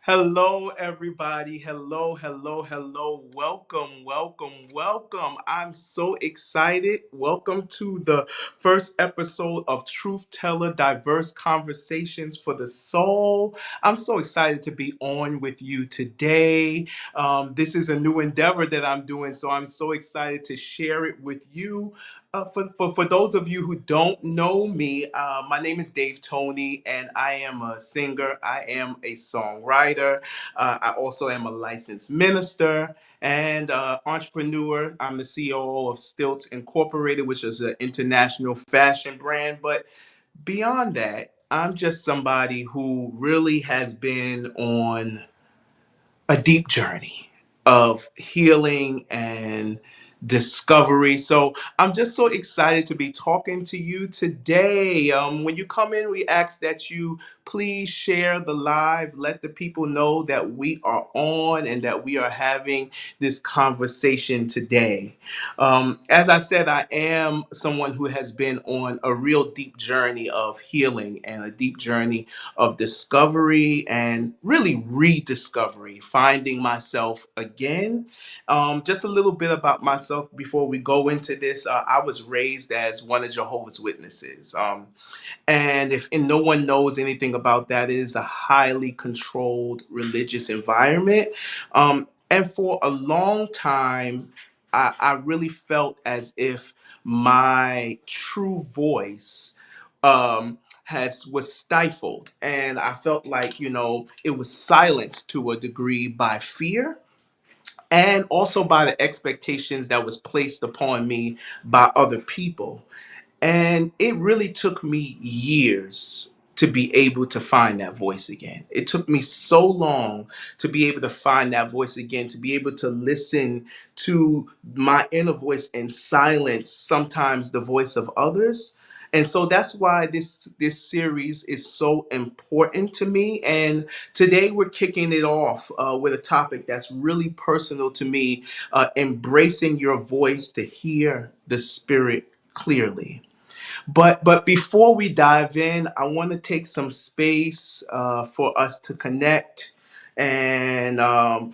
Hello, everybody. Hello, hello, hello. Welcome, welcome, welcome. I'm so excited. Welcome to the first episode of Truth Teller Diverse Conversations for the Soul. I'm so excited to be on with you today. This is a new endeavor that I'm doing, so I'm so excited to share it with you. For those of you who don't know me, my name is Dave Tony, and I am a singer. I am a songwriter. I also am a licensed minister and entrepreneur. I'm the CEO of Stilts Incorporated, which is an international fashion brand. But beyond that, I'm just somebody who really has been on a deep journey of healing and discovery. So I'm just so excited to be talking to you today. When you come in, we ask that you please share the live, let the people know that we are on and that we are having this conversation today. As I said, I am someone who has been on a real deep journey of healing and a deep journey of discovery and really rediscovery, finding myself again. Just a little bit about myself before we go into this. I was raised as one of Jehovah's Witnesses. And if and no one knows anything about that, it is a highly controlled religious environment. And for a long time, I really felt as if my true voice has was stifled, and I felt like it was silenced to a degree by fear and also by the expectations that was placed upon me by other people. And it really took me years to be able to find that voice again. It took me so long to be able to find that voice again, to be able to listen to my inner voice and silence sometimes the voice of others. And so that's why this series is so important to me. And today we're kicking it off with a topic that's really personal to me, embracing your voice to hear the spirit clearly. But before we dive in, I want to take some space for us to connect and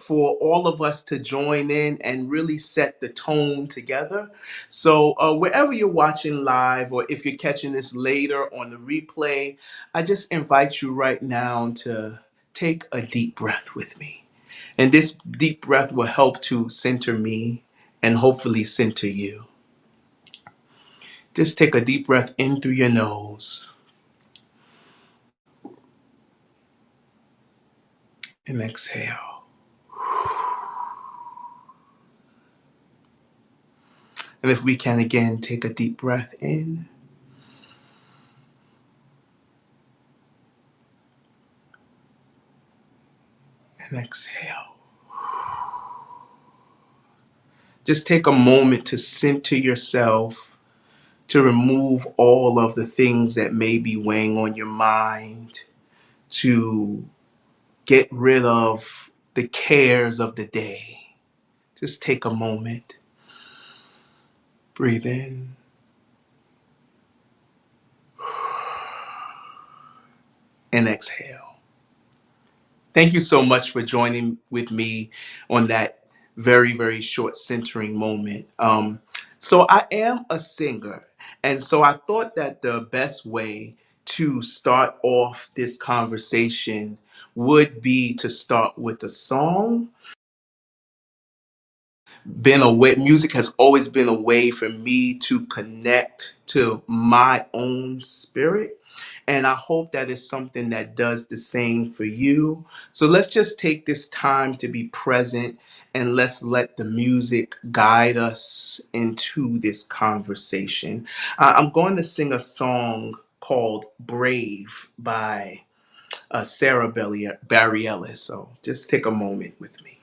for all of us to join in and really set the tone together. So wherever you're watching live or if you're catching this later on the replay, I just invite you right now to take a deep breath with me. And this deep breath will help to center me and hopefully center you. Just take a deep breath in through your nose and exhale. And if we can again, take a deep breath in and exhale. Just take a moment to center yourself, to remove all of the things that may be weighing on your mind, to get rid of the cares of the day. Just take a moment. Breathe in and exhale. Thank you so much for joining with me on that very, very short centering moment. So I am a singer, and so I thought that the best way to start off this conversation would be to start with a song. Been a way, music has always been a way for me to connect to my own spirit. And I hope that is something that does the same for you. So let's just take this time to be present and let's let the music guide us into this conversation. I'm going to sing a song called Brave by Sarah Bareilles. So just take a moment with me.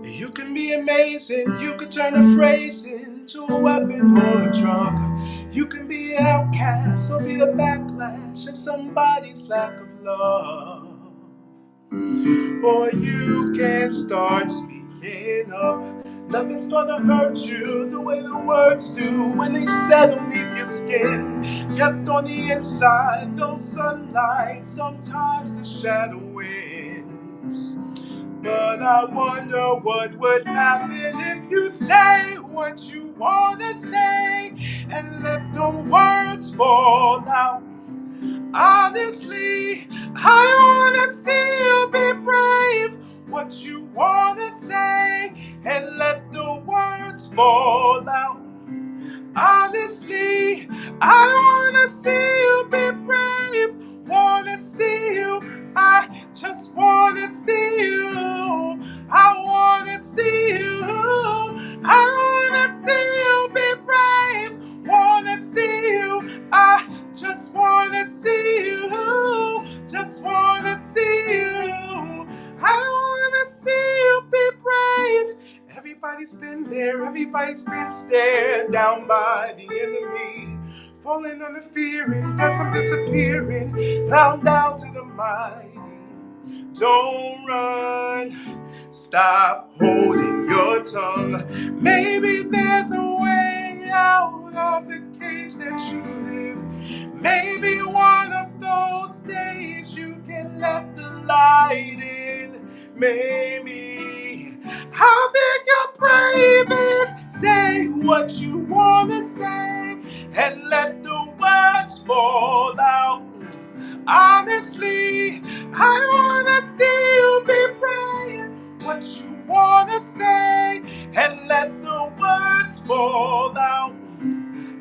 You can be amazing, you can turn a phrase into a weapon or a drug. You can be an outcast or be the backlash of somebody's lack of love. Or you can start speaking up. Nothing's gonna hurt you the way the words do when they settle beneath your skin. Kept on the inside, no sunlight, sometimes the shadow wins. But I wonder what would happen if you say what you wanna say and let the words fall out. Honestly, I wanna see you be brave. What you wanna say and let the words fall out. Honestly, I wanna see you be brave. Wanna see you. I just wanna see you. I wanna see you. I wanna see you be brave. Wanna see you. I just wanna see you. Just wanna see you. I wanna see you be brave. Everybody's been there, everybody's been stared down by the enemy. Falling under fear and then some disappearing, bound down to the mighty. Don't run, stop holding your tongue. Maybe there's a way out of the cage that you live. Maybe one of those days you can let the light in. Maybe how big your brave is. Say what you wanna say and let the words fall out. Honestly, I wanna see you be brave. What you wanna say and let the words fall out.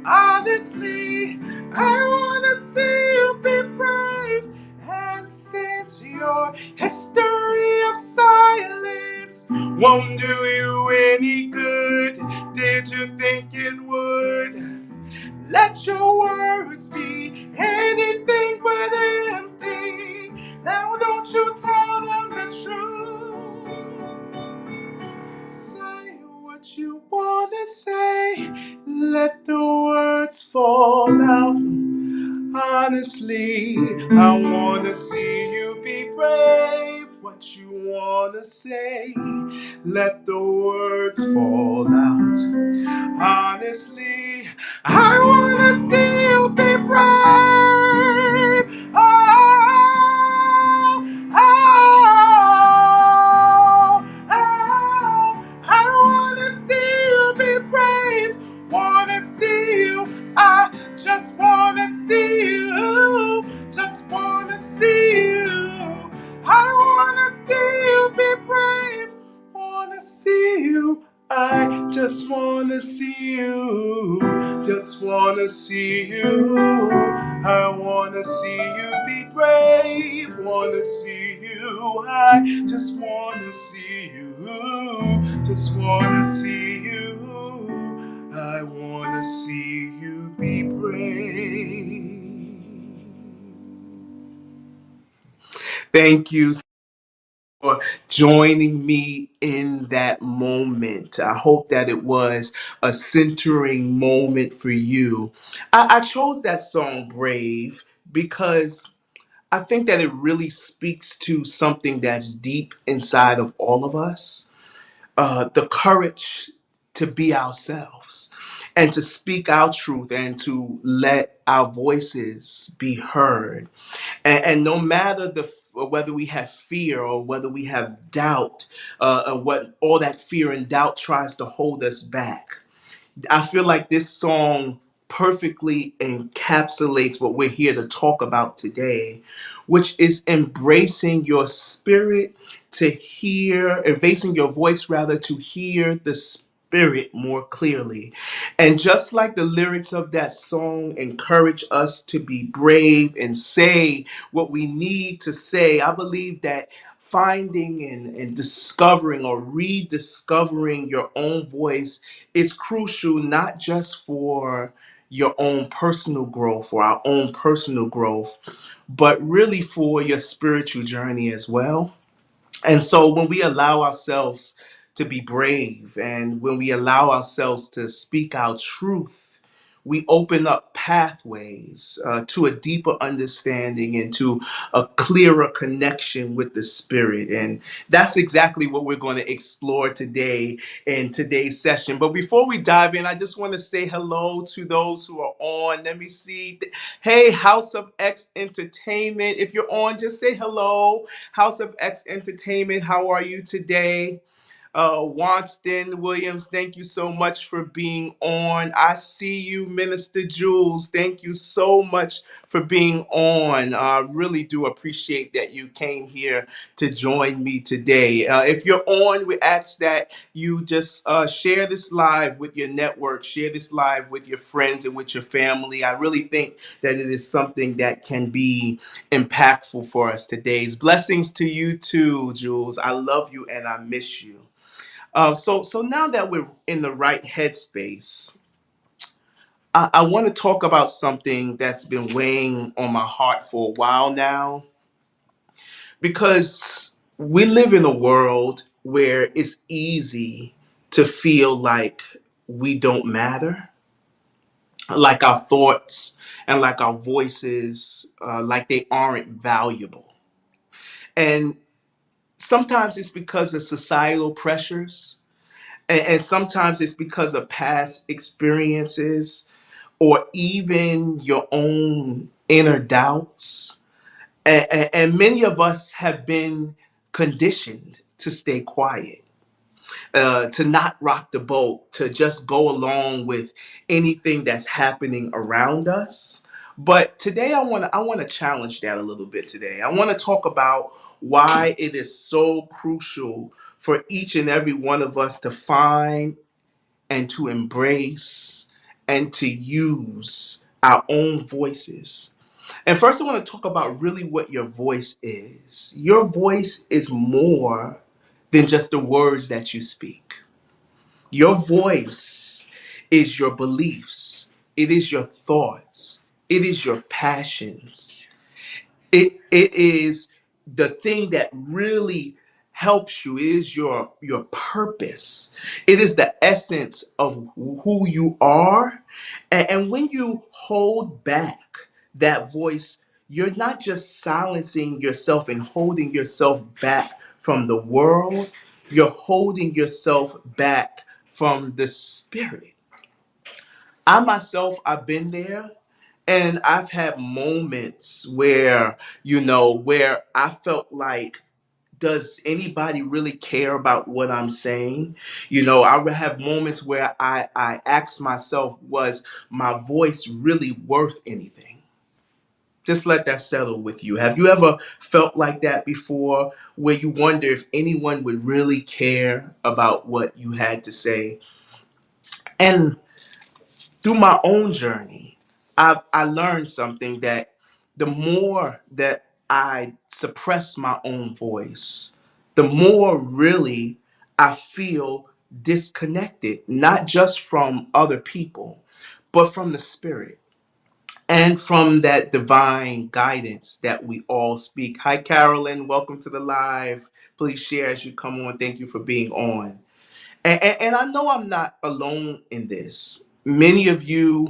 Honestly, I wanna see you be brave. And since your history of silence won't do you any good, did you think it would? Let your words be anything but empty. Now don't you tell them the truth. Say what you wanna say. Let the words fall out. Honestly, I wanna see you be brave. What you wanna say. Let the words fall out. Honestly, I wanna see you be brave. Oh, oh, oh, I wanna see you be brave. Wanna see you. I just wanna see you. Just wanna see you. I wanna see you be brave. Wanna see you. I just wanna see you, just wanna see you. I wanna see you be brave, wanna see you. I just wanna see you, just wanna see you. I wanna see you be brave. Thank you for joining me in that moment. I hope that it was a centering moment for you. I chose that song, Brave, because I think that it really speaks to something that's deep inside of all of us, the courage to be ourselves and to speak our truth and to let our voices be heard. And no matter whether we have fear or whether we have doubt, what all that fear and doubt tries to hold us back, I feel like this song perfectly encapsulates what we're here to talk about today, which is embracing your spirit to hear, embracing your voice rather to hear the spirit more clearly. And just like the lyrics of that song encourage us to be brave and say what we need to say, I believe that finding and discovering or rediscovering your own voice is crucial, not just for your own personal growth or our own personal growth, but really for your spiritual journey as well. And so when we allow ourselves to be brave and when we allow ourselves to speak our truth, we open up pathways to a deeper understanding and to a clearer connection with the Spirit. And that's exactly what we're going to explore today in today's session. But before we dive in, I just want to say hello to those who are on. Let me see. Hey, House of X Entertainment. If you're on, just say hello. House of X Entertainment, how are you today? Wanston Williams, thank you so much for being on. I see you, Minister Jules. Thank you so much for being on. I really do appreciate that you came here to join me today. If you're on, we ask that you just share this live with your network, share this live with your friends and with your family. I really think that it is something that can be impactful for us today. Blessings to you too, Jules. I love you and I miss you. So now that we're in the right headspace, I want to talk about something that's been weighing on my heart for a while now, because we live in a world where it's easy to feel like we don't matter, like our thoughts and like our voices, like they aren't valuable. And sometimes it's because of societal pressures. And sometimes it's because of past experiences or even your own inner doubts. And many of us have been conditioned to stay quiet, to not rock the boat, to just go along with anything that's happening around us. But today I want to challenge that a little bit today. I want to talk about why it is so crucial for each and every one of us to find and to embrace and to use our own voices. And first, I want to talk about really what your voice is. Your voice is more than just the words that you speak. Your voice is your beliefs, it is your thoughts, it is your passions, it is the thing that really helps you. It is your purpose. It is the essence of who you are. And when you hold back that voice, you're not just silencing yourself and holding yourself back from the world, you're holding yourself back from the Spirit. I myself, I've been there. And I've had moments where, where I felt like, does anybody really care about what I'm saying? I would have moments where I ask myself, was my voice really worth anything? Just let that settle with you. Have you ever felt like that before, where you wonder if anyone would really care about what you had to say? And through my own journey, I learned something, that the more that I suppress my own voice, the more really I feel disconnected, not just from other people, but from the Spirit and from that divine guidance that we all speak. Hi, Carolyn. Welcome to the live. Please share as you come on. Thank you for being on. And I know I'm not alone in this. Many of you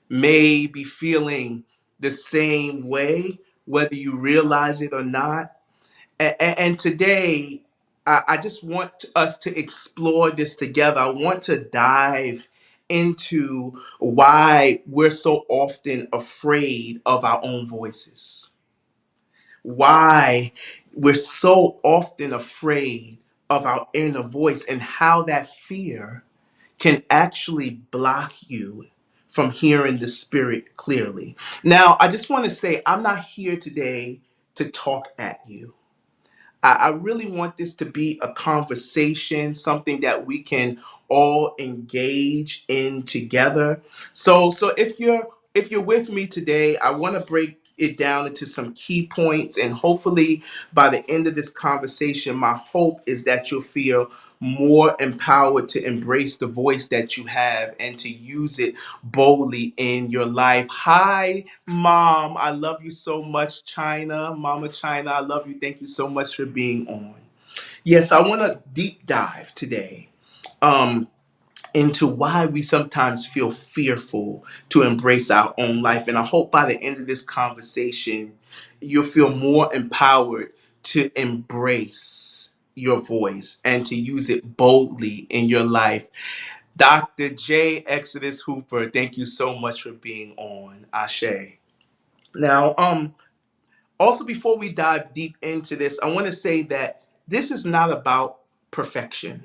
may be feeling the same way, whether you realize it or not. And today, I just want us to explore this together. I want to dive into why we're so often afraid of our own voices, why we're so often afraid of our inner voice, and how that fear can actually block you from hearing the Spirit clearly. Now, I just want to say, I'm not here today to talk at you. I really want this to be a conversation, something that we can all engage in together. So if you're with me today, I want to break it down into some key points, and hopefully by the end of this conversation, my hope is that you'll feel more empowered to embrace the voice that you have and to use it boldly in your life. Hi, Mom. I love you so much, China. Mama China, I love you. Thank you so much for being on. Yes, I want to deep dive today. Um, into why we sometimes feel fearful to embrace our own life. And I hope by the end of this conversation, you'll feel more empowered to embrace your voice and to use it boldly in your life. Dr. J. Exodus Hooper, thank you so much for being on Ashe. Now, also before we dive deep into this, I want to say that this is not about perfection.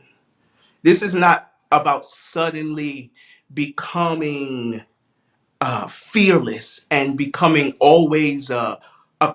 This is not about suddenly becoming fearless and becoming always a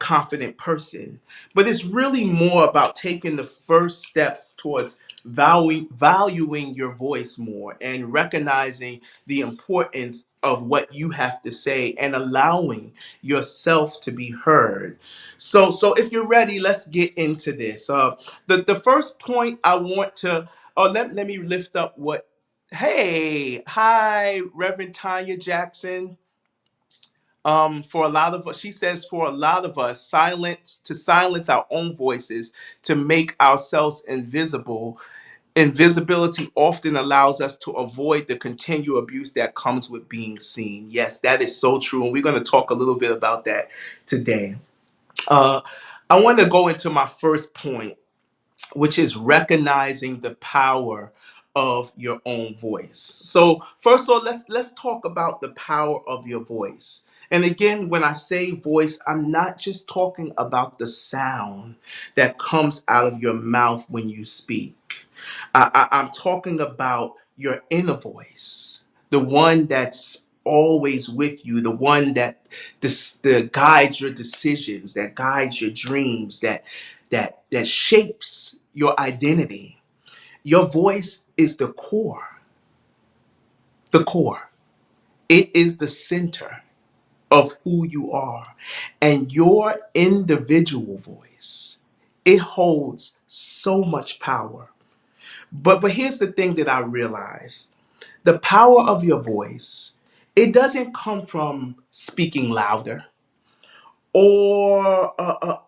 confident person. But it's really more about taking the first steps towards valuing your voice more and recognizing the importance of what you have to say and allowing yourself to be heard. So if you're ready, let's get into this. The first point I want to, let me lift up what, hey, hi, Reverend Tanya Jackson. For a lot of us, she says, for a lot of us, silence our own voices, to make ourselves invisible. Invisibility often allows us to avoid the continual abuse that comes with being seen. Yes, that is so true. And we're going to talk a little bit about that today. Uh, I want to go into my first point, which is recognizing the power of your own voice. So first of all, let's talk about the power of your voice. And again, when I say voice, I'm not just talking about the sound that comes out of your mouth when you speak. I'm talking about your inner voice, the one that's always with you, the one that guides your decisions, that guides your dreams, that shapes your identity. Your voice is the core. The core. It is the center of who you are. And your individual voice, it holds so much power. But here's the thing that I realized. The power of your voice, it doesn't come from speaking louder, or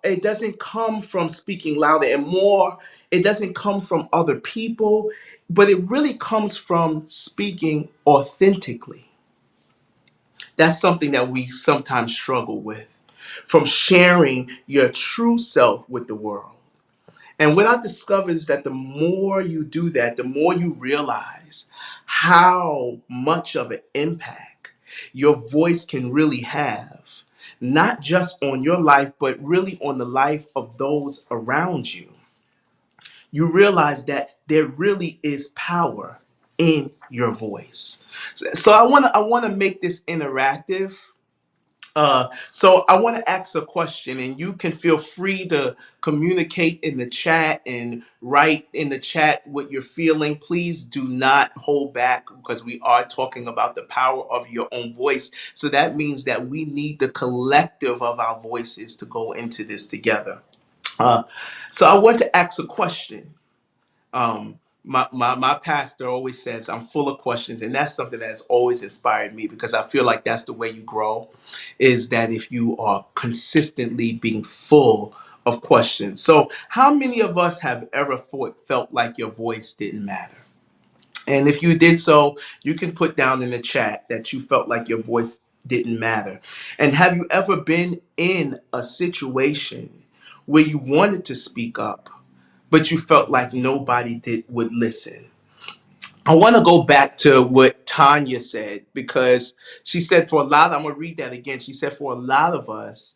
it doesn't come from speaking louder and more. It doesn't come from other people, but it really comes from speaking authentically. That's something that we sometimes struggle with, from sharing your true self with the world. And what I discovered is that the more you do that, the more you realize how much of an impact your voice can really have, not just on your life, but really on the life of those around you. You realize that there really is power in your voice. So I want to make this interactive. So I want to ask a question, and you can feel free to communicate in the chat and write in the chat what you're feeling. Please do not hold back, because we are talking about the power of your own voice. So that means that we need the collective of our voices to go into this together. Uh, so I want to ask a question. My pastor always says I'm full of questions, and that's something that has always inspired me, because I feel like that's the way you grow, is that if you are consistently being full of questions. So how many of us have ever felt like your voice didn't matter? And if you did so, you can put down in the chat that you felt like your voice didn't matter. And have you ever been in a situation where you wanted to speak up, but you felt like nobody would listen? I want to go back to what Tanya said, because she said, for a lot, I'm going to read that again. She said, for a lot of us,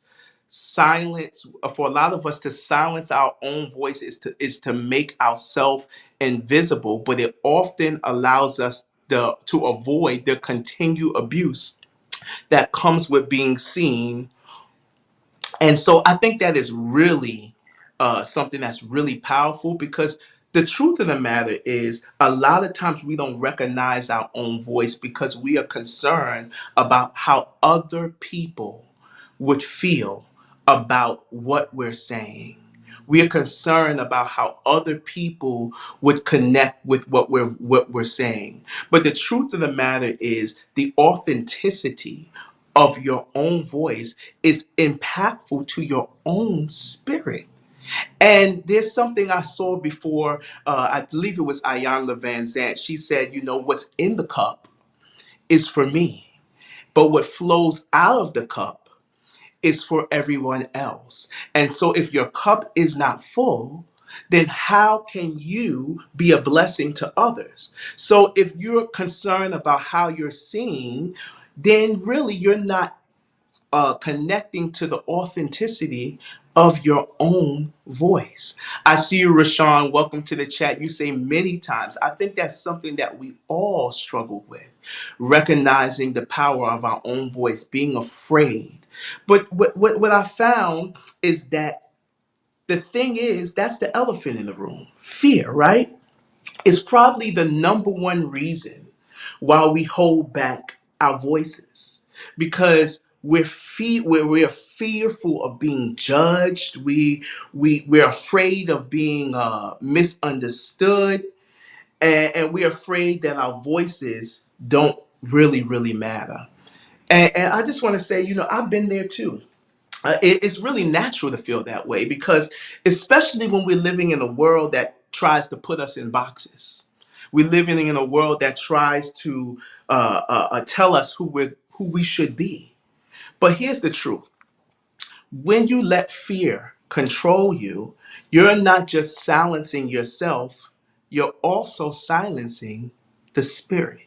for a lot of us to silence our own voice is to make ourselves invisible, but it often allows us to avoid the continued abuse that comes with being seen. And so I think that is really something that's really powerful, because the truth of the matter is, a lot of times we don't recognize our own voice because we are concerned about how other people would feel about what we're saying. We are concerned about how other people would connect with what we're saying. But the truth of the matter is, the authenticity of your own voice is impactful to your own spirit. And there's something I saw before, I believe it was Ayanna Van Zant. She said, what's in the cup is for me, but what flows out of the cup is for everyone else. And so if your cup is not full, then how can you be a blessing to others? So if you're concerned about how you're seen, then really you're not connecting to the authenticity of your own voice. I see you, Rashawn. Welcome to the chat. You say many times. I think that's something that we all struggle with, recognizing the power of our own voice, being afraid. But what I found is that the thing is, that's the elephant in the room, fear, right? Is probably the number one reason why we hold back our voices, because we're fearful of being judged. We're afraid of being misunderstood, and we're afraid that our voices don't really matter. And I just want to say, I've been there too. It's really natural to feel that way, because especially when we're living in a world that tries to put us in boxes. We're living in a world that tries to tell us who we should be. But here's the truth: when you let fear control you, you're not just silencing yourself, you're also silencing the spirit.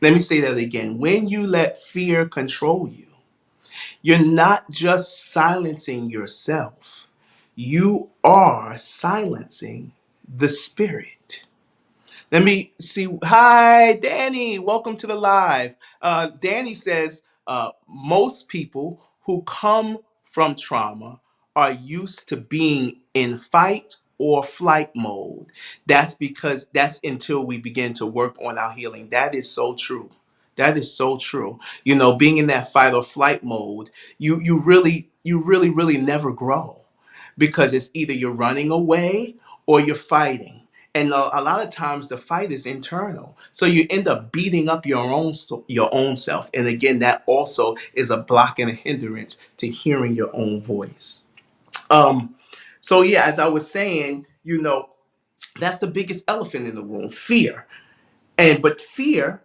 Let me say that again. When you let fear control you, you're not just silencing yourself, you are silencing the spirit. Let me see. Hi, Danny. Welcome to the live. Danny says most people who come from trauma are used to being in fight or flight mode. That's until we begin to work on our healing. That is so true. That is so true. Being in that fight or flight mode, you really never grow, because it's either you're running away or you're fighting. And a lot of times the fight is internal, so you end up beating up your own self. And again, that also is a block and a hindrance to hearing your own voice. um so yeah, as I was saying, that's the biggest elephant in the room: fear. But fear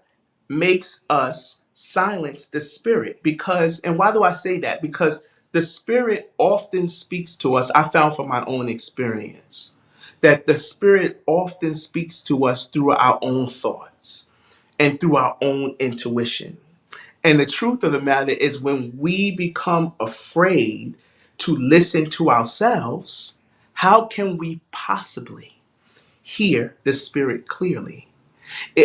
makes us silence the spirit. Because, and why do I say that? Because the spirit often speaks to us. I found from my own experience that the spirit often speaks to us through our own thoughts and through our own intuition. And the truth of the matter is, when we become afraid to listen to ourselves, how can we possibly hear the spirit clearly?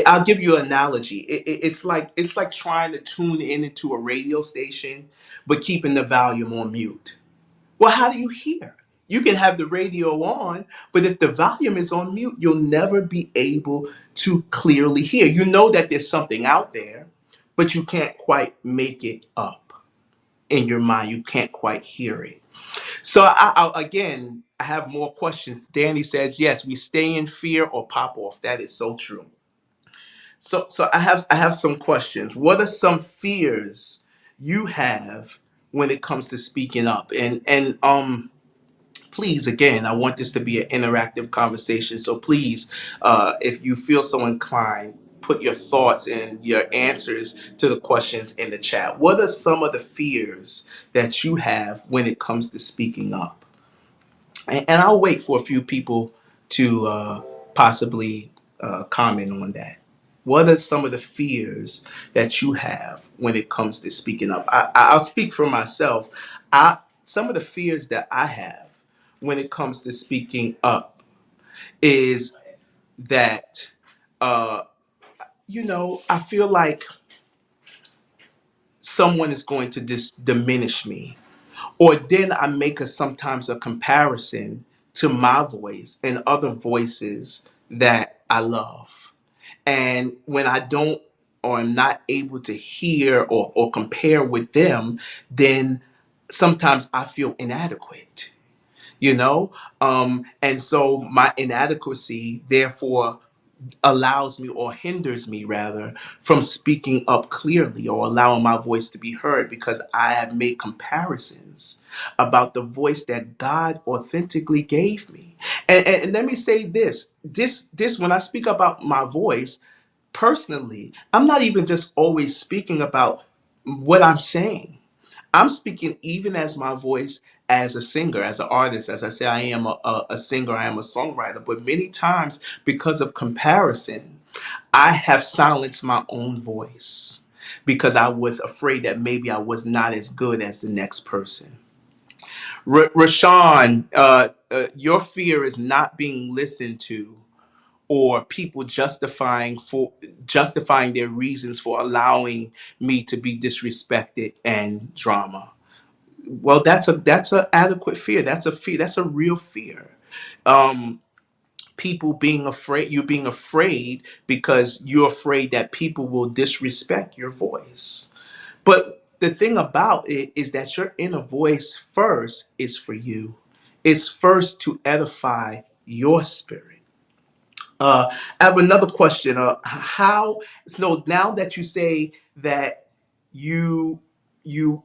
I'll give you an analogy. It's like trying to tune in into a radio station, but keeping the volume on mute. Well, how do you hear? You can have the radio on, but if the volume is on mute, you'll never be able to clearly hear. You know that there's something out there, but you can't quite make it up in your mind. You can't quite hear it. So again, I have more questions. Danny says, yes, we stay in fear or pop off. That is so true. So I have some questions. What are some fears you have when it comes to speaking up? And please, again, I want this to be an interactive conversation. So please, if you feel so inclined, put your thoughts and your answers to the questions in the chat. What are some of the fears that you have when it comes to speaking up? And I'll wait for a few people to possibly comment on that. What are some of the fears that you have when it comes to speaking up? I'll speak for myself. Some of the fears that I have when it comes to speaking up is that, uh, I feel like someone is going to diminish me. Or then I make sometimes a comparison to my voice and other voices that I love. And when I don't, or am not able to hear or compare with them, then sometimes I feel inadequate, you know? And so my inadequacy, therefore, allows me, or hinders me rather, from speaking up clearly or allowing my voice to be heard, because I have made comparisons about the voice that God authentically gave me. And let me say this, when I speak about my voice personally, I'm not even just always speaking about what I'm saying. I'm speaking even as my voice as a singer, as an artist. As I say, I am a singer, I am a songwriter. But many times, because of comparison, I have silenced my own voice because I was afraid that maybe I was not as good as the next person. Rashawn, your fear is not being listened to, or people justifying their reasons for allowing me to be disrespected and drama. Well, that's a adequate fear. That's a fear. That's a real fear. Um, People being afraid, you being afraid because you're afraid that people will disrespect your voice. But the thing about it is that your inner voice first is for you. It's first to edify your spirit. I have another question. How so now that you say that you you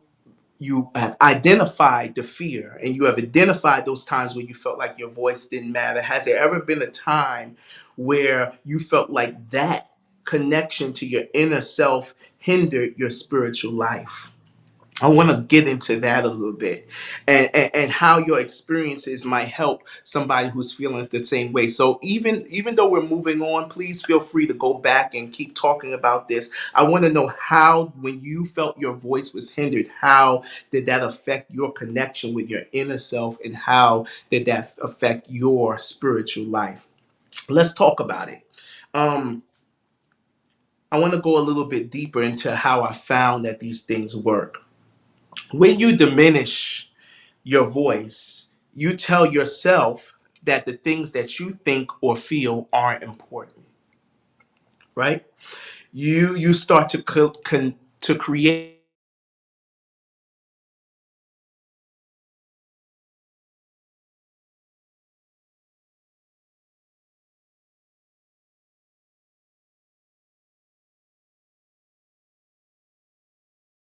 you have identified the fear and you have identified those times where you felt like your voice didn't matter, has there ever been a time where you felt like that connection to your inner self hindered your spiritual life? I want to get into that a little bit, and how your experiences might help somebody who's feeling the same way. So even though we're moving on, please feel free to go back and keep talking about this. I want to know how, when you felt your voice was hindered, how did that affect your connection with your inner self, and how did that affect your spiritual life? Let's talk about it. Um, I want to go a little bit deeper into how I found that these things work. When you diminish your voice, you tell yourself that the things that you think or feel aren't important, right? You start to to create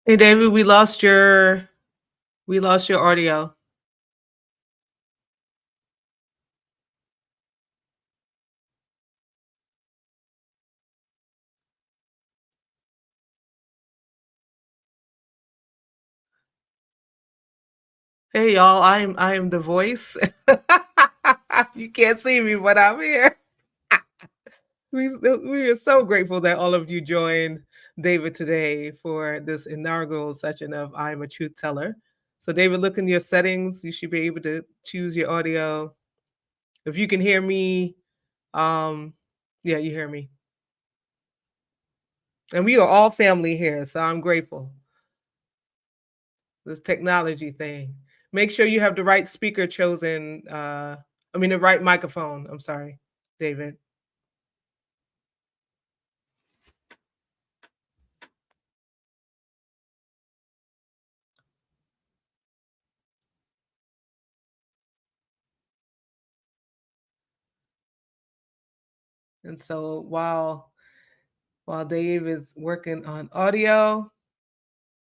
Hey David, we lost your audio. Hey y'all, I am the voice. You can't see me, but I'm here. We are so grateful that all of you joined David today for this inaugural session of I'm a Truth Teller. So David, look in your settings. You should be able to choose your audio. If you can hear me, um, yeah, you hear me. And we are all family here, so I'm grateful. This technology thing. Make sure you have the right speaker chosen. I mean, the right microphone. I'm sorry, David. And so while Dave is working on audio,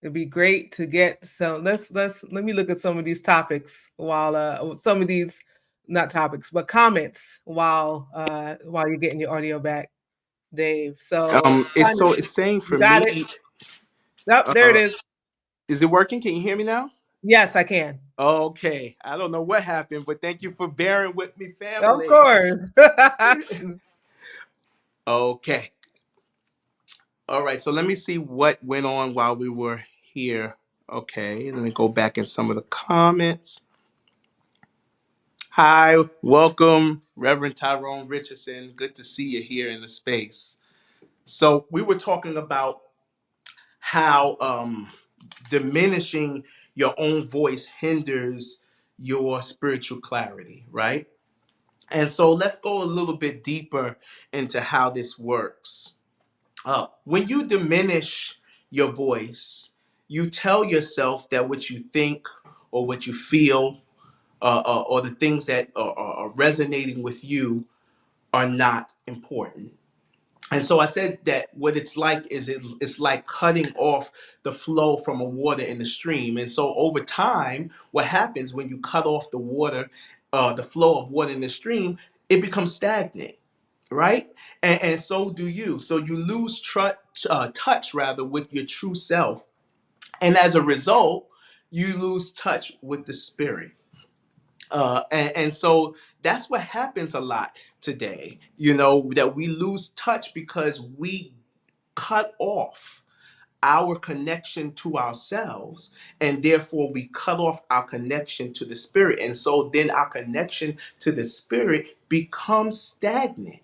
it'd be great to get some. Let me look at some of these topics while some of these not topics but comments while you're getting your audio back, Dave. So it's so it's saying you for got it. me, Yep, there it uh is. is it working? Can you hear me now? Yes, I can. Okay, I don't know what happened, but thank you for bearing with me, Of family. course. Okay. All right, so let me see what went on while we were here. Okay, let me go back in some of the comments. Hi, welcome, Reverend Tyrone Richardson. Good to see you here in the space. So we were talking about how diminishing your own voice hinders your spiritual clarity, right? And so let's go a little bit deeper into how this works. When you diminish your voice, you tell yourself that what you think or what you feel, or the things that are resonating with you are not important. And so I said that what it's like is it's like cutting off the flow from a water in the stream. And so over time, what happens when you cut off the water, the flow of water in the stream, it becomes stagnant, right? And so do you. So you lose touch rather with your true self, and as a result, you lose touch with the spirit. And so that's what happens a lot today, that we lose touch because we cut off our connection to ourselves, and therefore we cut off our connection to the spirit. And so then our connection to the spirit becomes stagnant,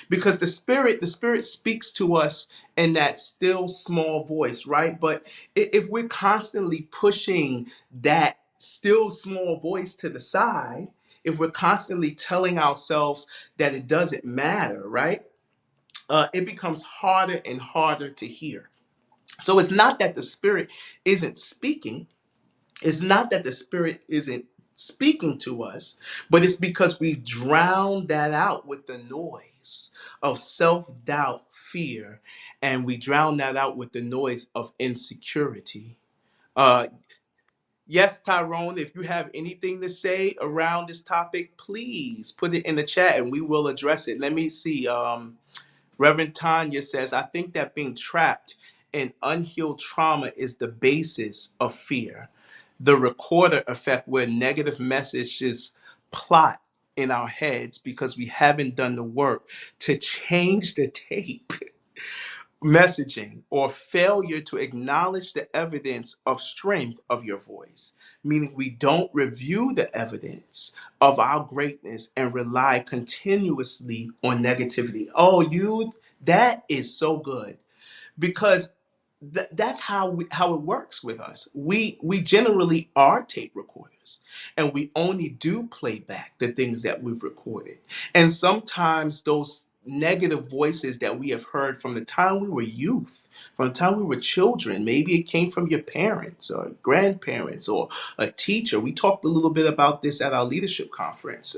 because the spirit speaks to us in that still small voice, right? But if we're constantly pushing that still small voice to the side, if we're constantly telling ourselves that it doesn't matter, right, it becomes harder and harder to hear. So it's not that the spirit isn't speaking. It's not that the spirit isn't speaking to us, but it's because we've drowned that out with the noise of self doubt, fear, and we drown that out with the noise of insecurity. Uh, yes, Tyrone, if you have anything to say around this topic, please put it in the chat and we will address it. Let me see. Reverend Tanya says, I think that being trapped in unhealed trauma is the basis of fear. The recorder effect, where negative messages plot in our heads because we haven't done the work to change the tape messaging, or failure to acknowledge the evidence of strength of your voice, meaning we don't review the evidence of our greatness and rely continuously on negativity. Oh, that is so good, because that's how it works with us. We generally are tape recorders, and we only do play back the things that we've recorded. And sometimes those negative voices that we have heard from the time we were youth, from the time we were children, maybe it came from your parents or grandparents or a teacher. We talked a little bit about this at our leadership conference.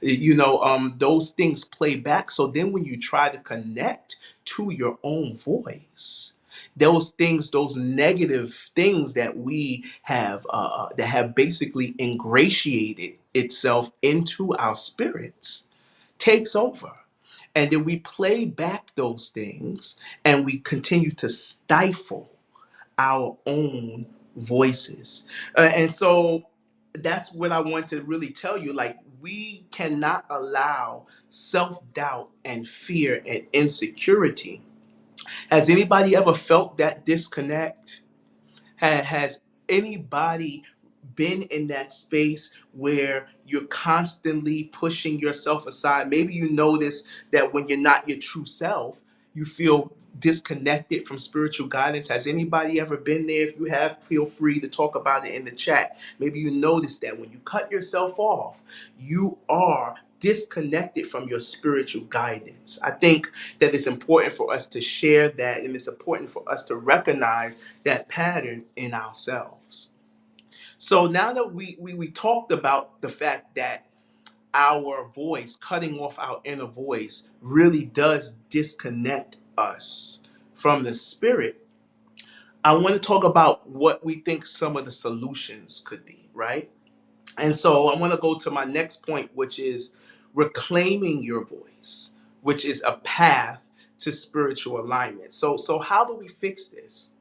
Those things play back. So then when you try to connect to your own voice, those things, those negative things that we have, that have basically ingratiated itself into our spirits, takes over. And then we play back those things, and we continue to stifle our own voices. And so that's what I want to really tell you. Like, we cannot allow self doubt and fear and insecurity. Has anybody ever felt that disconnect? Has anybody been in that space where you're constantly pushing yourself aside? Maybe you notice that when you're not your true self, you feel disconnected from spiritual guidance. Has anybody ever been there? If you have, feel free to talk about it in the chat. Maybe you notice that when you cut yourself off, you are disconnected from your spiritual guidance. I think that it's important for us to share that, and it's important for us to recognize that pattern in ourselves. So now that we talked about the fact that our voice, cutting off our inner voice, really does disconnect us from the spirit, I want to talk about what we think some of the solutions could be, right? And so I want to go to my next point, which is reclaiming your voice, which is a path to spiritual alignment. So how do we fix this?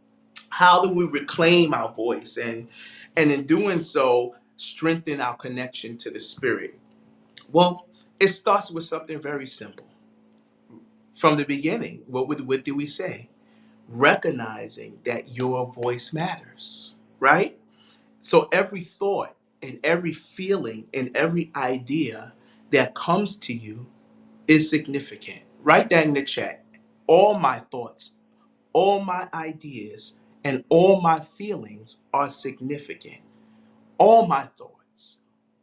How do we reclaim our voice, and in doing so strengthen our connection to the spirit? Well, it starts with something very simple. From the beginning, what do we say? Recognizing that your voice matters, right? So every thought and every feeling and every idea that comes to you is significant. Write that in the chat. All my thoughts, all my ideas, and all my feelings are significant. All my thoughts,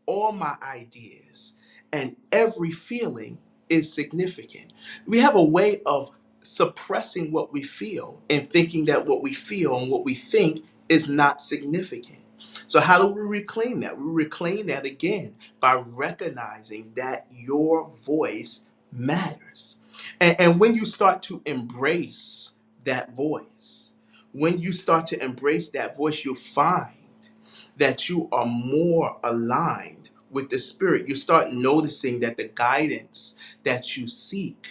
all my ideas, and every feeling is significant. We have a way of suppressing what we feel and thinking that what we feel and what we think is not significant. So, how do we reclaim that? We reclaim that again by recognizing that your voice matters. And when you start to embrace that voice, when you start to embrace that voice, you'll find that you are more aligned with the Spirit. You start noticing that that you seek,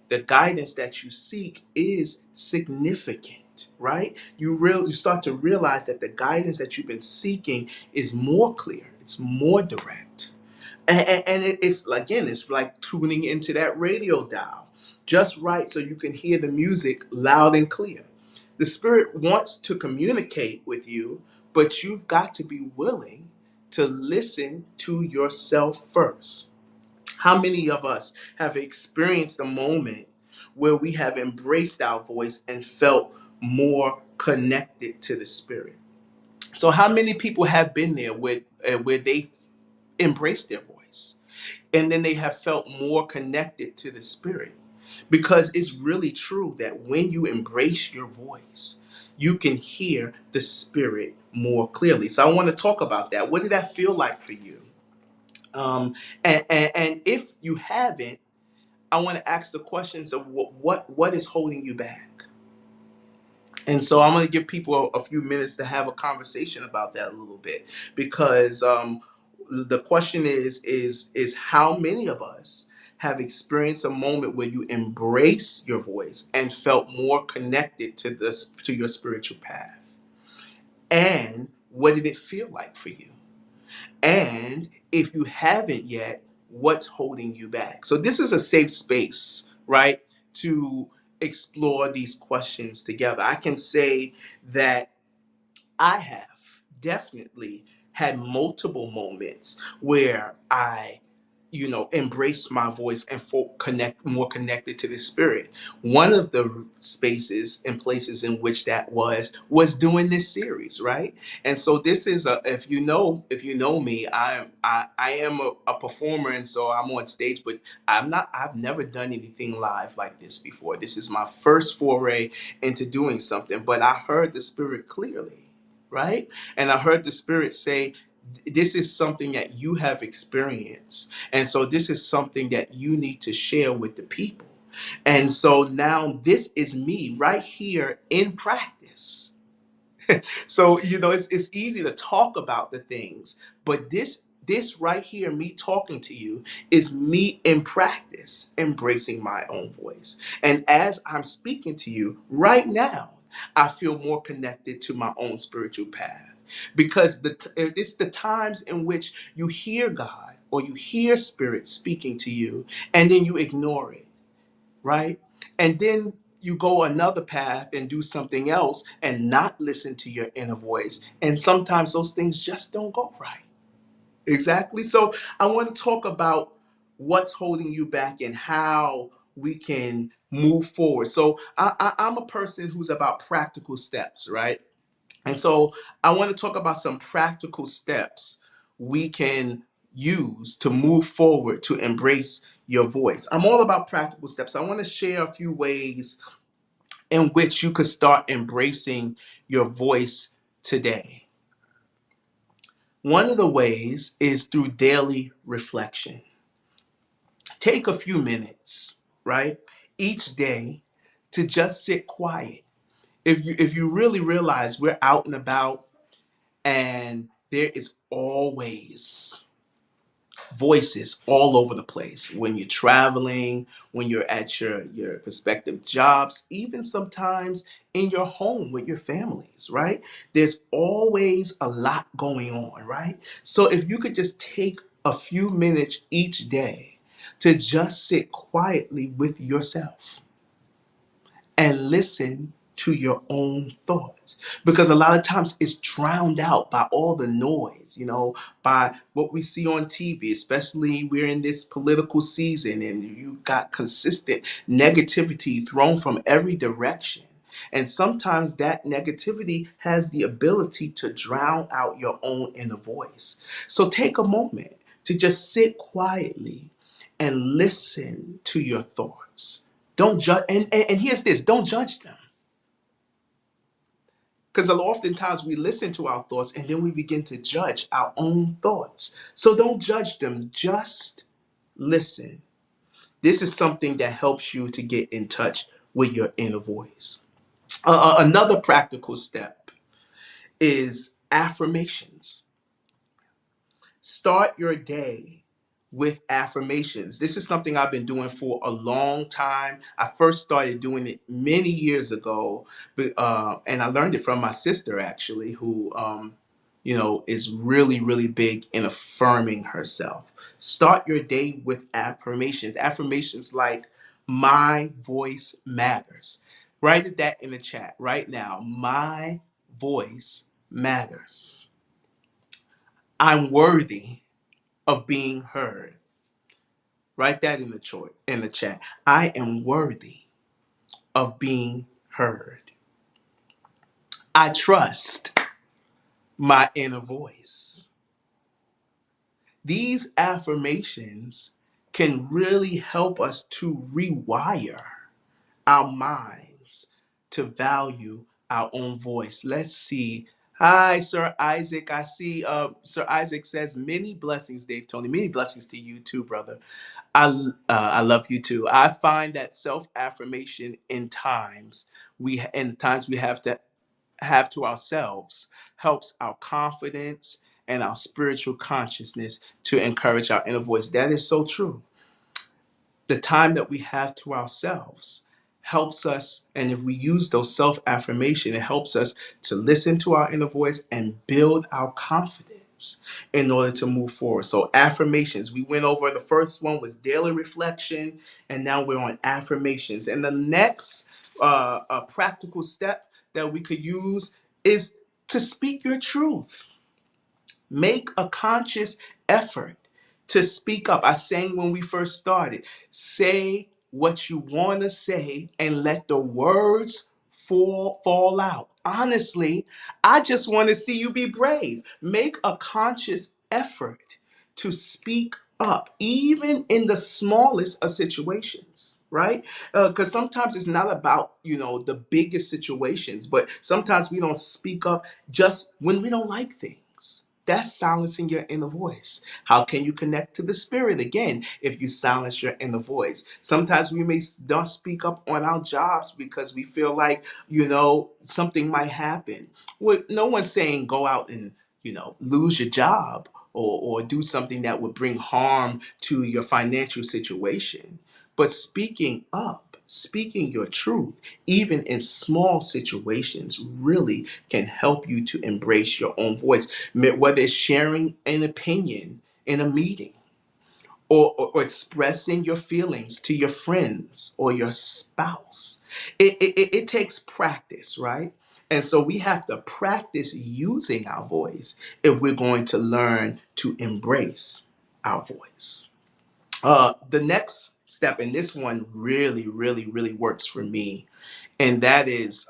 the guidance that you seek is significant, right? You start to realize that the guidance that you've been seeking is more clear, it's more direct. It's again, it's like tuning into that radio dial just right so you can hear the music loud and clear. The Spirit wants to communicate with you, but you've got to be willing to listen to yourself first. How many of us have experienced a moment where we have embraced our voice and felt more connected to the Spirit? So, how many people have been there where they embraced their voice and then they have felt more connected to the Spirit? Because it's really true that when you embrace your voice, you can hear the Spirit more clearly. So, I want to talk about that. What did that feel like for you? Um, and if you haven't, I want to ask the questions of what is holding you back. And so I'm going to give people a few minutes to have a conversation about that a little bit, because the question is how many of us have experienced a moment where you embrace your voice and felt more connected to your spiritual path, and what did it feel like for you? And if you haven't yet, what's holding you back? So this is a safe space, right, to explore these questions together. I can say that I have definitely had multiple moments where I, embrace my voice and connect more connected to the Spirit. One of the spaces and places in which that was doing this series, right? And so this is if you know me, I am a performer, and so I'm on stage, but I've never done anything live like this before. This is my first foray into doing something, but I heard the Spirit clearly, right? And I heard the Spirit say, this is something that you have experienced. And so this is something that you need to share with the people. And so now this is me right here in practice. So it's easy to talk about the things, but this right here, me talking to you, is me in practice embracing my own voice. And as I'm speaking to you right now, I feel more connected to my own spiritual path, because it's the times in which you hear God or you hear Spirit speaking to you, and then you ignore it, right? And then you go another path and do something else and not listen to your inner voice. And sometimes those things just don't go right. Exactly. So I want to talk about what's holding you back and how we can move forward. So I'm a person who's about practical steps, right? And so I want to talk about some practical steps we can use to move forward to embrace your voice. I'm all about practical steps. I want to share a few ways in which you could start embracing your voice today. One of the ways is through daily reflection. Take a few minutes, right, each day to just sit quiet. If you really realize we're out and about, and there is always voices all over the place when you're traveling, when you're at your respective jobs, even sometimes in your home with your families, right? There's always a lot going on, right? So if you could just take a few minutes each day to just sit quietly with yourself and listen to your own thoughts, because a lot of times it's drowned out by all the noise, by what we see on TV. Especially we're in this political season and you got consistent negativity thrown from every direction, and sometimes that negativity has the ability to drown out your own inner voice. So take a moment to just sit quietly and listen to your thoughts. Don't judge, and here's this: don't judge them, because oftentimes we listen to our thoughts and then we begin to judge our own thoughts. So don't judge them, just listen. This is something that helps you to get in touch with your inner voice. Another practical step is affirmations. Start your day with affirmations. This is something I've been doing for a long time. I first started doing it many years ago, and I learned it from my sister actually, who is really, really big in affirming herself. Start your day with affirmations. Affirmations like "My voice matters." Write that in the chat right now. My voice matters. I'm worthy of being heard. Write that in the chat. I am worthy of being heard. I trust my inner voice. These affirmations can really help us to rewire our minds to value our own voice. Let's see. Hi, Sir Isaac. I see Sir Isaac says many blessings, Dave Tony. Many blessings to you too, brother. I love you too. I find that self affirmation in times we have to have to ourselves helps our confidence and our spiritual consciousness to encourage our inner voice. That is so true. The time that we have to ourselves helps us, and if we use those self affirmation, it helps us to listen to our inner voice and build our confidence in order to move forward. So affirmations, we went over, the first one was daily reflection, and now we're on affirmations. And the next practical step that we could use is to speak your truth. Make a conscious effort to speak up. I sang when we first started. Say what you want to say and let the words fall out. Honestly, I just want to see you be brave. Make a conscious effort to speak up, even in the smallest of situations, right? Because sometimes it's not about, the biggest situations, but sometimes we don't speak up just when we don't like things. That's silencing your inner voice. How can you connect to the spirit again if you silence your inner voice? Sometimes we may not speak up on our jobs because we feel like, something might happen. Well, no one's saying go out and, lose your job or do something that would bring harm to your financial situation. But speaking up, speaking your truth, even in small situations, really can help you to embrace your own voice, whether it's sharing an opinion in a meeting or expressing your feelings to your friends or your spouse. It takes practice, right? And so we have to practice using our voice if we're going to learn to embrace our voice. The next step, and this one really, really, really works for me, and that is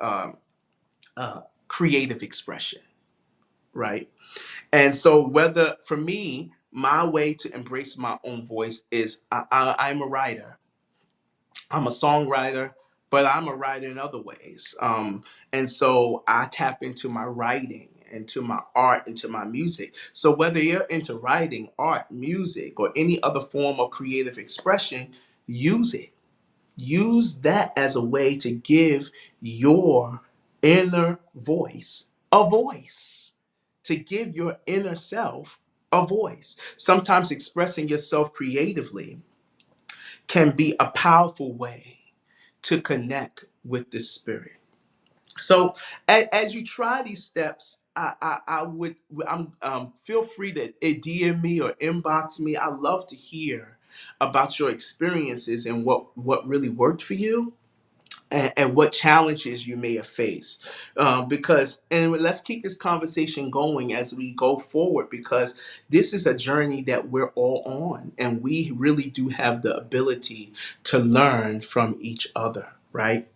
creative expression, right? And so, whether for me, my way to embrace my own voice is I'm a writer. I'm a songwriter, but I'm a writer in other ways. And so I tap into my writing, into my art, into my music. So whether you're into writing, art, music, or any other form of creative expression, use it. Use that as a way to give your inner voice a voice, to give your inner self a voice. Sometimes expressing yourself creatively can be a powerful way to connect with the spirit. So as you try these steps, I would feel free to DM me or inbox me. I love to hear about your experiences and what really worked for you and what challenges you may have faced. Because, and let's keep this conversation going as we go forward, because this is a journey that we're all on, and we really do have the ability to learn from each other, right?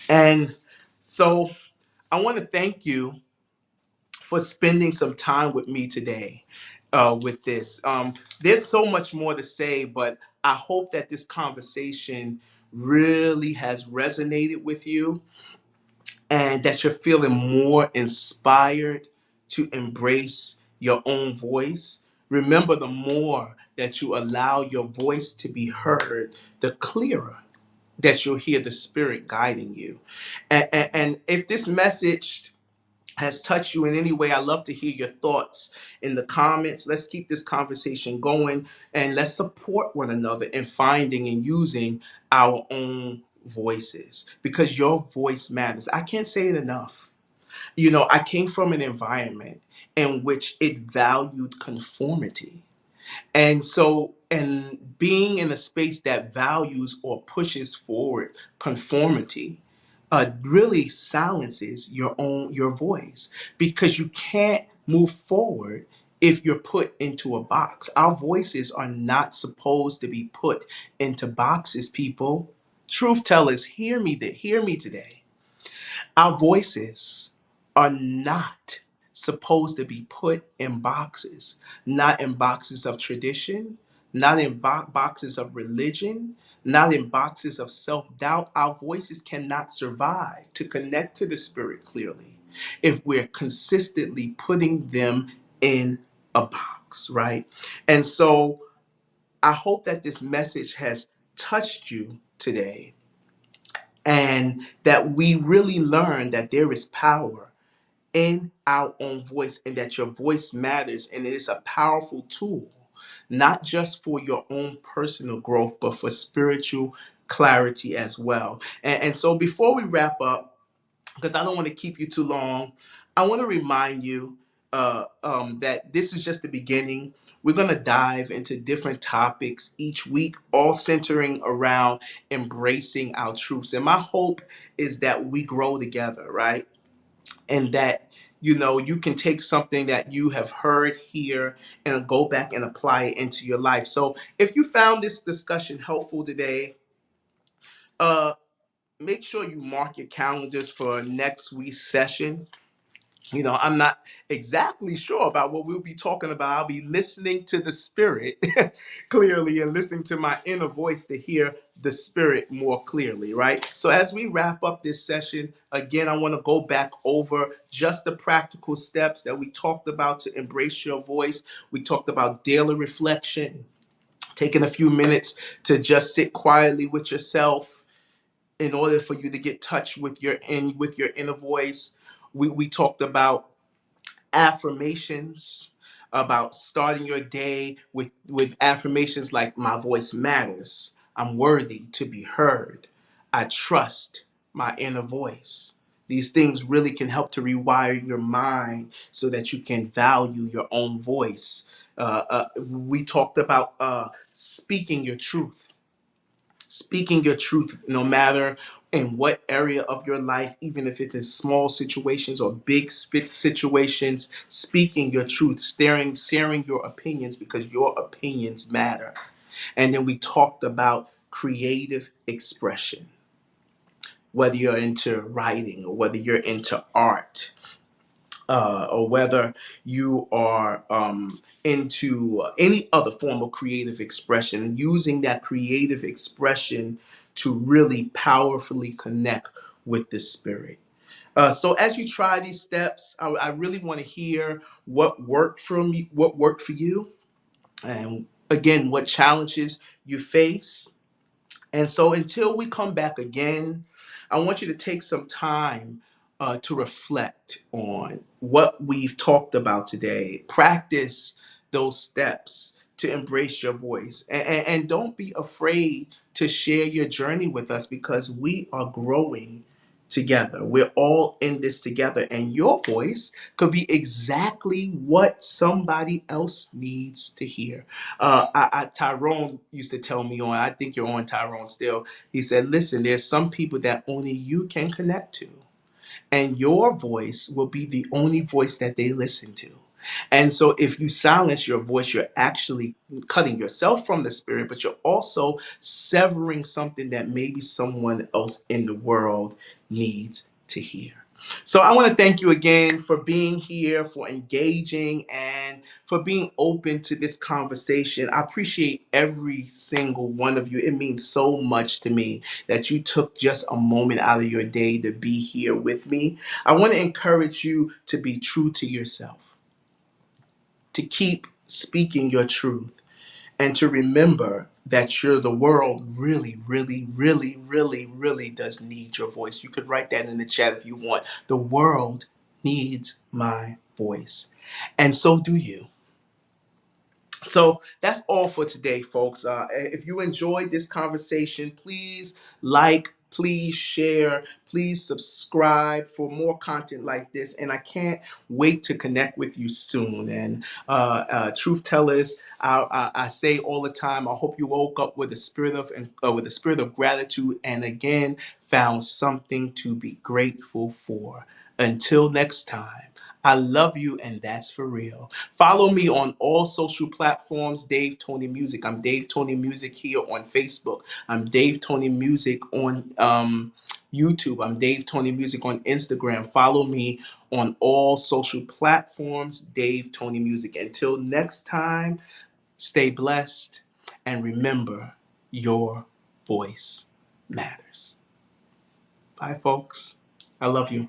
And so I want to thank you for spending some time with me today with this. There's so much more to say, but I hope that this conversation really has resonated with you and that you're feeling more inspired to embrace your own voice. Remember, the more that you allow your voice to be heard, the clearer that you'll hear the Spirit guiding you. And if this message has touched you in any way, I love to hear your thoughts in the comments. Let's keep this conversation going, and let's support one another in finding and using our own voices, because your voice matters. I can't say it enough. I came from an environment in which it valued conformity. And so, and being in a space that values or pushes forward conformity really silences your voice, because you can't move forward if you're put into a box. Our voices are not supposed to be put into boxes, people. Truth tellers, hear me today. Our voices are not supposed to be put in boxes, not in boxes of tradition, not in boxes of religion, not in boxes of self doubt. Our voices cannot survive to connect to the Spirit clearly if we're consistently putting them in a box, right? And so I hope that this message has touched you today, and that we really learn that there is power in our own voice, and that your voice matters, and it is a powerful tool, not just for your own personal growth, but for spiritual clarity as well. And so before we wrap up, because I don't want to keep you too long, I want to remind you that this is just the beginning. We're going to dive into different topics each week, all centering around embracing our truths. And my hope is that we grow together, right? And that you can take something that you have heard here and go back and apply it into your life. So if you found this discussion helpful today, uh make sure you mark your calendars for next week's session. I'm not exactly sure about what we'll be talking about. I'll be listening to the Spirit clearly, and listening to my inner voice to hear the Spirit more clearly, right? So, as we wrap up this session, again, I want to go back over just the practical steps that we talked about to embrace your voice. We talked about daily reflection, taking a few minutes to just sit quietly with yourself in order for you to get touch with your inner voice. We talked about affirmations, about starting your day with affirmations like, my voice matters, I'm worthy to be heard, I trust my inner voice. These things really can help to rewire your mind so that you can value your own voice. We talked about speaking your truth, speaking your truth, no matter in what area of your life, even if it is small situations or big situations. Speaking your truth, sharing your opinions, because your opinions matter. And then we talked about creative expression, whether you're into writing or whether you're into art, or whether you are into any other form of creative expression, and using that creative expression to really powerfully connect with the Spirit. So as you try these steps, I really want to hear what worked for you, and again, what challenges you face. And so until we come back again, I want you to take some time to reflect on what we've talked about today. Practice those steps to embrace your voice. And don't be afraid to share your journey with us, because we are growing together. We're all in this together. And your voice could be exactly what somebody else needs to hear. Tyrone used to tell me on, I think you're on, Tyrone, still. He said, listen, there's some people that only you can connect to, and your voice will be the only voice that they listen to. And so if you silence your voice, you're actually cutting yourself from the Spirit, but you're also severing something that maybe someone else in the world needs to hear. So I want to thank you again for being here, for engaging, and for being open to this conversation. I appreciate every single one of you. It means so much to me that you took just a moment out of your day to be here with me. I want to encourage you to be true to yourself, to keep speaking your truth, and to remember that the world really, really, really, really, really does need your voice. You could write that in the chat if you want. The world needs my voice, and so do you. So that's all for today, folks. If you enjoyed this conversation, please like, please share, please subscribe for more content like this. And I can't wait to connect with you soon. And truth tellers, I say all the time, I hope you woke up with a spirit of gratitude, and again found something to be grateful for. Until next time. I love you, and that's for real. Follow me on all social platforms, Dave Tony Music. I'm Dave Tony Music here on Facebook. I'm Dave Tony Music on YouTube. I'm Dave Tony Music on Instagram. Follow me on all social platforms, Dave Tony Music. Until next time, stay blessed, and remember, your voice matters. Bye, folks. I love you.